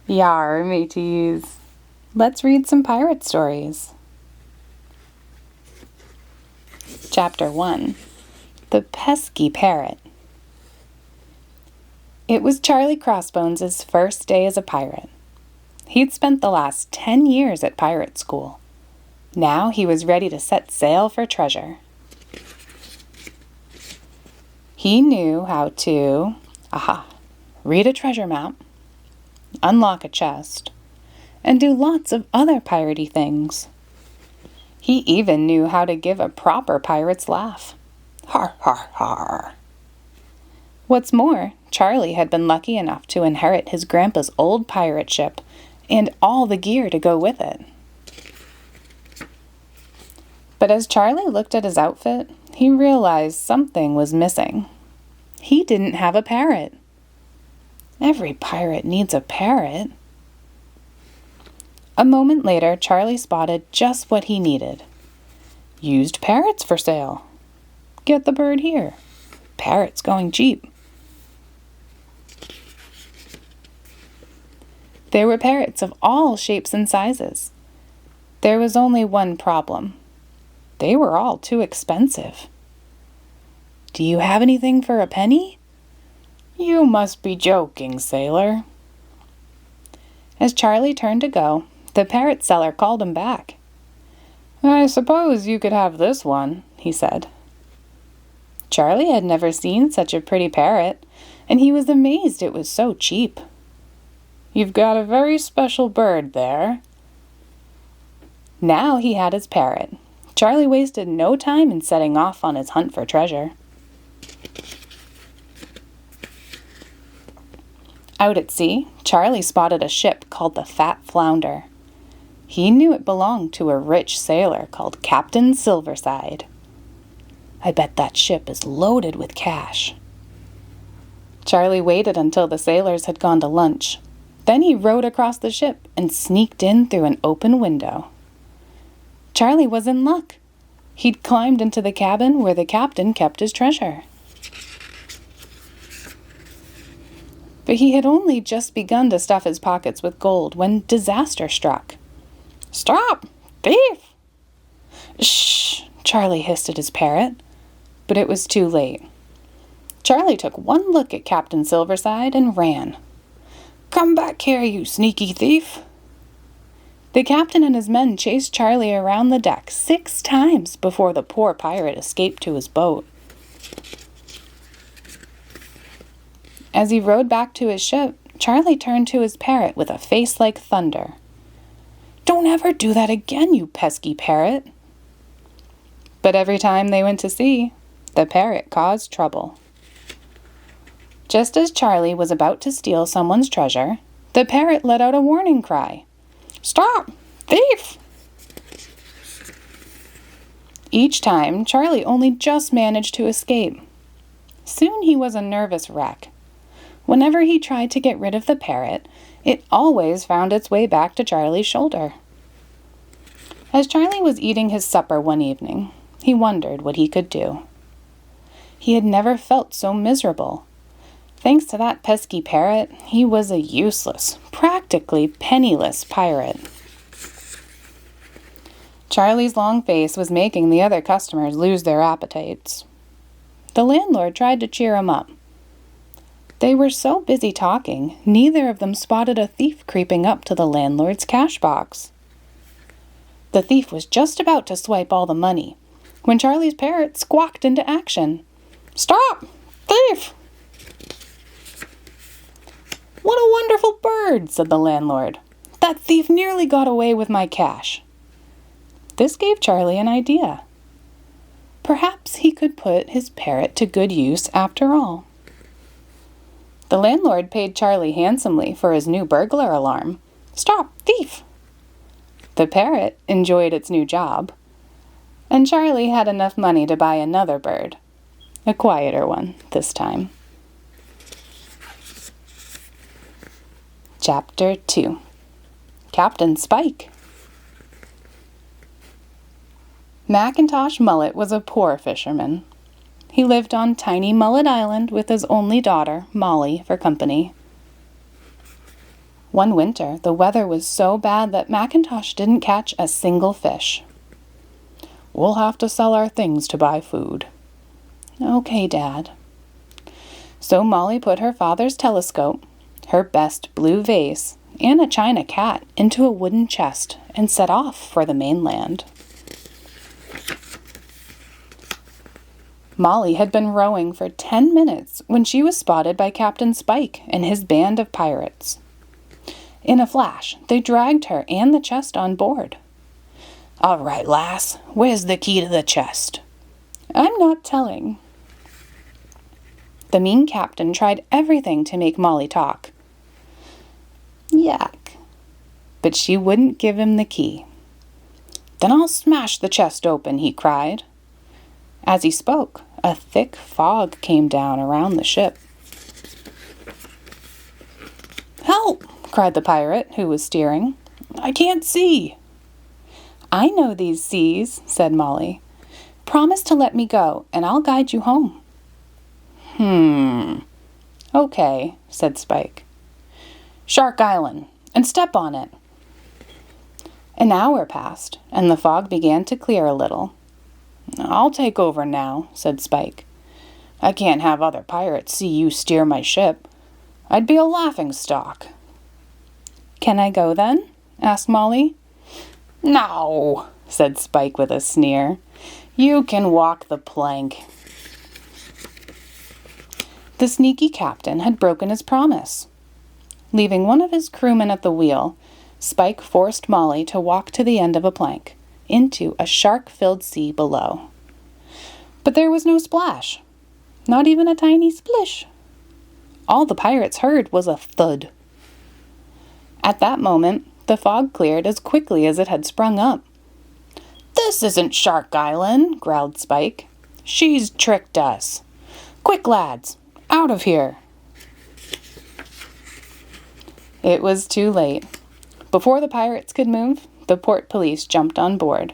Yaaaar, mateys. Let's read some pirate stories. Chapter 1. The Pesky Parrot. It was Charlie Crossbones' first day as a pirate. He'd spent the last 10 years at pirate school. Now he was ready to set sail for treasure. He knew how to, read a treasure map, unlock a chest, and do lots of other piratey things. He even knew how to give a proper pirate's laugh. Har, har, har. What's more, Charlie had been lucky enough to inherit his grandpa's old pirate ship and all the gear to go with it. But as Charlie looked at his outfit, he realized something was missing. He didn't have a parrot. Every pirate needs a parrot. A moment later, Charlie spotted just what he needed. Used parrots for sale. Get the bird here. Parrots going cheap. There were parrots of all shapes and sizes. There was only one problem. They were all too expensive. Do you have anything for a penny? You must be joking, sailor. As Charlie turned to go, the parrot seller called him back. I suppose you could have this one, he said. Charlie had never seen such a pretty parrot, and he was amazed it was so cheap. You've got a very special bird there. Now he had his parrot. Charlie wasted no time in setting off on his hunt for treasure. Out at sea, Charlie spotted a ship called the Fat Flounder. He knew it belonged to a rich sailor called Captain Silverside. I bet that ship is loaded with cash. Charlie waited until the sailors had gone to lunch. Then he rowed across the ship and sneaked in through an open window. Charlie was in luck. He'd climbed into the cabin where the captain kept his treasure. But he had only just begun to stuff his pockets with gold when disaster struck. Stop! Thief! Shh! Charlie hissed at his parrot. But it was too late. Charlie took one look at Captain Silverside and ran. Come back here, you sneaky thief! The captain and his men chased Charlie around the deck 6 times before the poor pirate escaped to his boat. As he rowed back to his ship, Charlie turned to his parrot with a face like thunder. Don't ever do that again, you pesky parrot! But every time they went to sea, the parrot caused trouble. Just as Charlie was about to steal someone's treasure, the parrot let out a warning cry. Stop! Thief! Each time, Charlie only just managed to escape. Soon he was a nervous wreck. Whenever he tried to get rid of the parrot, it always found its way back to Charlie's shoulder. As Charlie was eating his supper one evening, he wondered what he could do. He had never felt so miserable. Thanks to that pesky parrot, he was a useless, practically penniless pirate. Charlie's long face was making the other customers lose their appetites. The landlord tried to cheer him up. They were so busy talking, neither of them spotted a thief creeping up to the landlord's cash box. The thief was just about to swipe all the money when Charlie's parrot squawked into action. Stop! Thief! What a wonderful bird, said the landlord. That thief nearly got away with my cash. This gave Charlie an idea. Perhaps he could put his parrot to good use after all. The landlord paid Charlie handsomely for his new burglar alarm. Stop, thief! The parrot enjoyed its new job, and Charlie had enough money to buy another bird, a quieter one this time. Chapter 2. Captain Spike. Macintosh Mullet was a poor fisherman. He lived on tiny Mullet Island with his only daughter, Molly, for company. One winter, the weather was so bad that Macintosh didn't catch a single fish. "We'll have to sell our things to buy food." "Okay, Dad." So Molly put her father's telescope, her best blue vase, and a china cat into a wooden chest and set off for the mainland. Molly had been rowing for 10 minutes when she was spotted by Captain Spike and his band of pirates. In a flash, they dragged her and the chest on board. "All right, lass, where's the key to the chest?" "I'm not telling." The mean captain tried everything to make Molly talk. Yuck. But she wouldn't give him the key. "Then I'll smash the chest open," he cried. As he spoke, a thick fog came down around the ship. "Help!" cried the pirate who was steering. "I can't see." "I know these seas," said Molly. "Promise to let me go, and I'll guide you home." "Okay," said Spike. "Shark Island, and step on it." An hour passed, and the fog began to clear a little. "I'll take over now," said Spike. "I can't have other pirates see you steer my ship. I'd be a laughingstock." "Can I go then?" asked Molly. "No," said Spike with a sneer. "You can walk the plank." The sneaky captain had broken his promise. Leaving one of his crewmen at the wheel, Spike forced Molly to walk to the end of a plank, into a shark-filled sea below. But there was no splash, not even a tiny splish. All the pirates heard was a thud. At that moment, the fog cleared as quickly as it had sprung up. "This isn't Shark Island," growled Spike. "She's tricked us. Quick, lads, out of here." It was too late. Before the pirates could move, the port police jumped on board.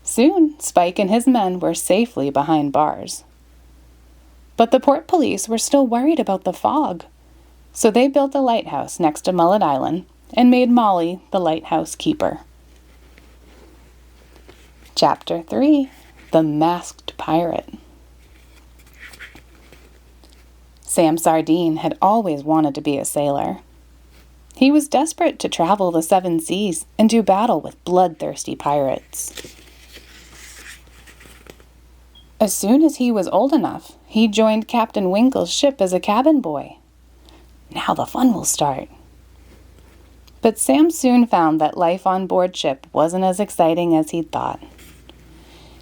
Soon, Spike and his men were safely behind bars. But the port police were still worried about the fog, so they built a lighthouse next to Mullet Island and made Molly the lighthouse keeper. Chapter 3: The Masked Pirate. Sam Sardine had always wanted to be a sailor. He was desperate to travel the 7 seas and do battle with bloodthirsty pirates. As soon as he was old enough, he joined Captain Winkle's ship as a cabin boy. Now the fun will start. But Sam soon found that life on board ship wasn't as exciting as he'd thought.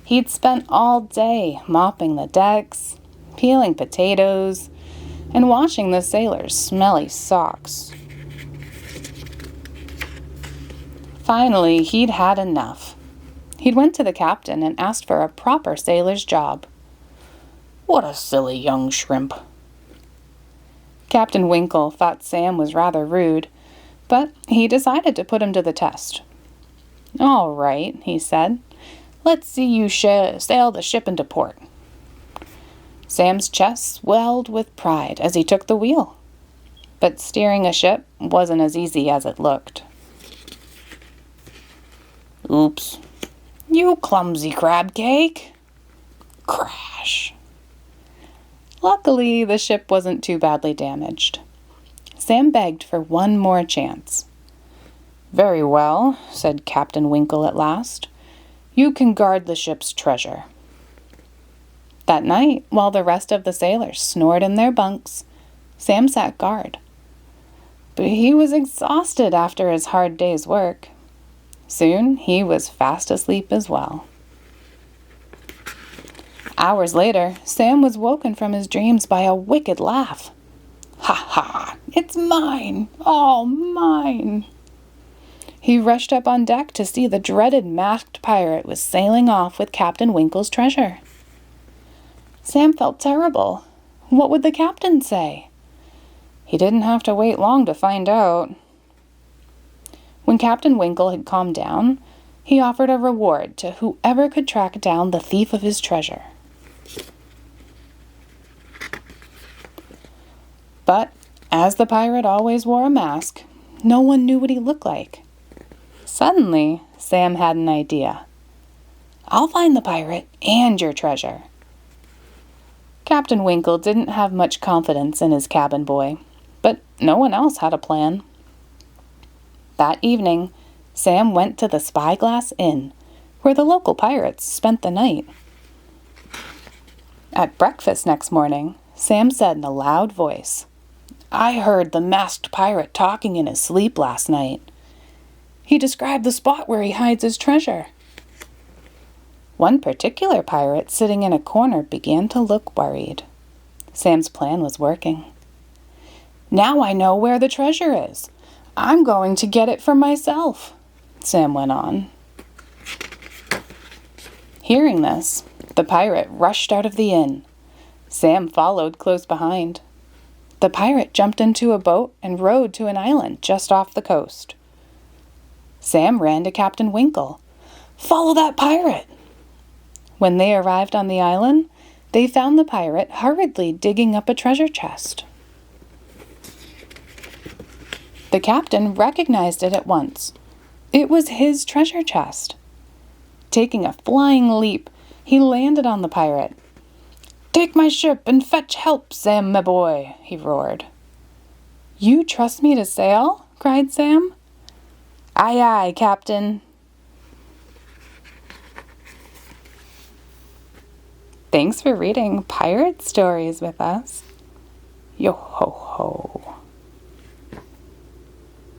He'd spent all day mopping the decks, peeling potatoes, and washing the sailors' smelly socks. Finally, he'd had enough. He'd went to the captain and asked for a proper sailor's job. "What a silly young shrimp." Captain Winkle thought Sam was rather rude, but he decided to put him to the test. "All right," he said. "Let's see you sail the ship into port." Sam's chest swelled with pride as he took the wheel. But steering a ship wasn't as easy as it looked. "Oops. You clumsy crab cake." Crash. Luckily, the ship wasn't too badly damaged. Sam begged for one more chance. "Very well," said Captain Winkle at last. "You can guard the ship's treasure." That night, while the rest of the sailors snored in their bunks, Sam sat guard. But he was exhausted after his hard day's work. Soon, he was fast asleep as well. Hours later, Sam was woken from his dreams by a wicked laugh. "Ha ha! It's mine! All mine!" He rushed up on deck to see the dreaded masked pirate was sailing off with Captain Winkle's treasure. Sam felt terrible. What would the captain say? He didn't have to wait long to find out. When Captain Winkle had calmed down, he offered a reward to whoever could track down the thief of his treasure. But, as the pirate always wore a mask, No one knew what he looked like. Suddenly, Sam had an idea. I'll find the pirate and your treasure. Captain Winkle didn't have much confidence in his cabin boy, but no one else had a plan. That evening, Sam went to the Spyglass Inn, where the local pirates spent the night. At breakfast next morning, Sam said in a loud voice, I heard the masked pirate talking in his sleep last night. He described the spot where he hides his treasure. One particular pirate sitting in a corner began to look worried. Sam's plan was working. Now I know where the treasure is. I'm going to get it for myself, Sam went on. Hearing this, the pirate rushed out of the inn. Sam followed close behind. The pirate jumped into a boat and rowed to an island just off the coast. Sam ran to Captain Winkle. Follow that pirate! When they arrived on the island, they found the pirate hurriedly digging up a treasure chest. The captain recognized it at once. It was his treasure chest. Taking a flying leap, he landed on the pirate. Take my ship and fetch help, Sam, my boy, he roared. You trust me to sail? Cried Sam. Aye, aye, Captain. Thanks for reading pirate stories with us. Yo ho ho.